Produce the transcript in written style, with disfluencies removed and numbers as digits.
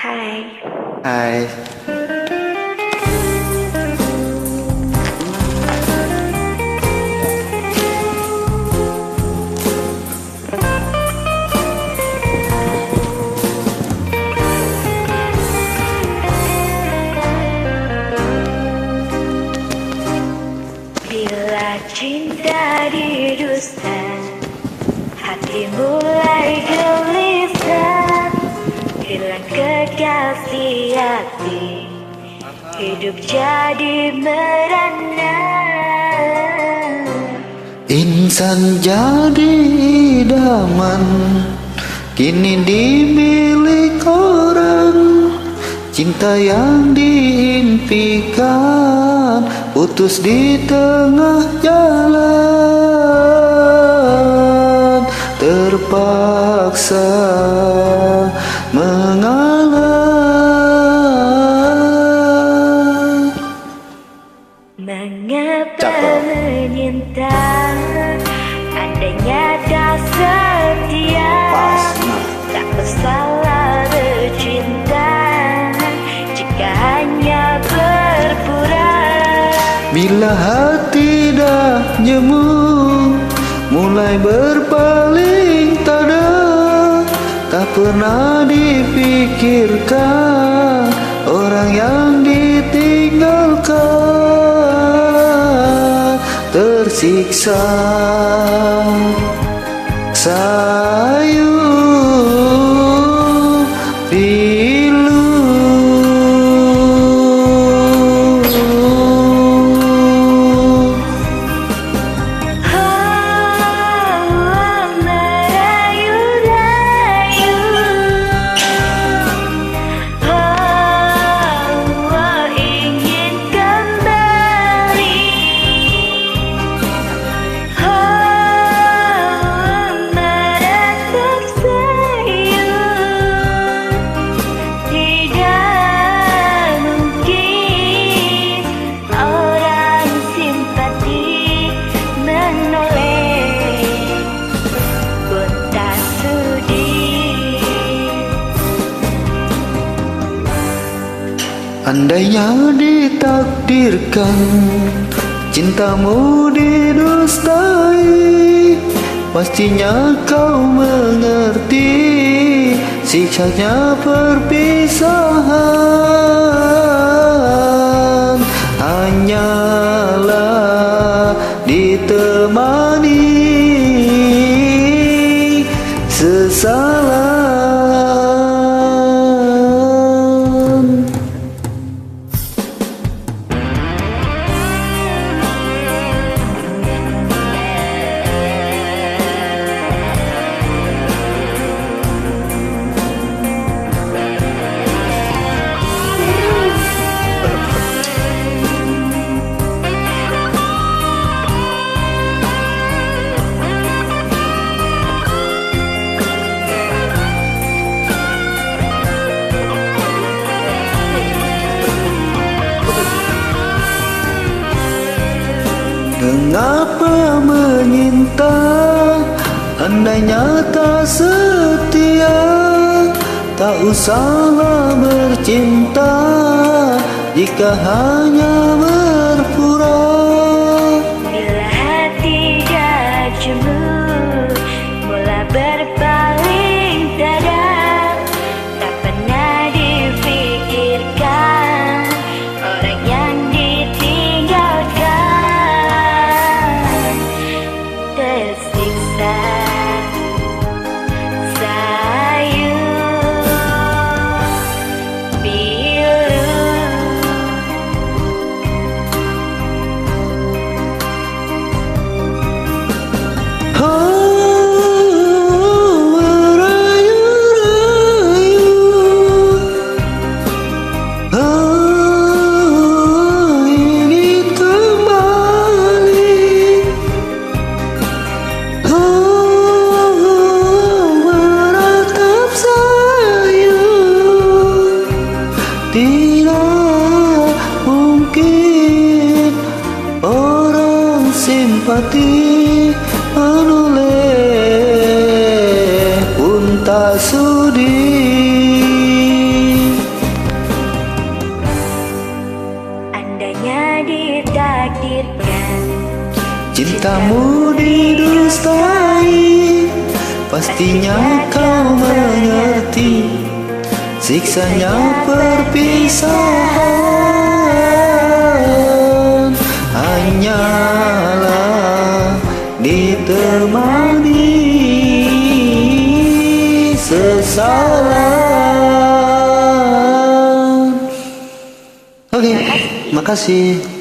Hai. Hai. Bila cinta didusta, hati mulai gelisah. Hilang kekasih hati, hidup jadi merana. Insan jadi idaman, kini dimiliki orang. Cinta yang diimpikan putus di tengah jalan. Terpaksa mengalah. Mengapa menyinta, andainya tak setia. Tak bersalah bercinta jika hanya berpura. Bila hati dah jemu, mulai berpaling tada. Tak pernah dipikirkan orang yang ditinggalkan. Tersiksa sayu pilu. Andainya ditakdirkan cintamu didustai, pastinya kau mengerti siksanya perpisahan. Hanyalah ditemani sesalahan. Mengapa menyinta, andainya tak setia. Tak usahlah bercinta jika hanya berpura. Bila hati dah jemu, mulai berpaling tada. Tak pernah difikirkan orang yang ditinggalkan. Tersiksa sayu pilu. Tidak mungkin orang simpati menoleh pun tak sudi. cintamu didustai, pastinya kau mengerti siksanya perpisahan. Hanyalah ditemani sesalan. Oke, makasih.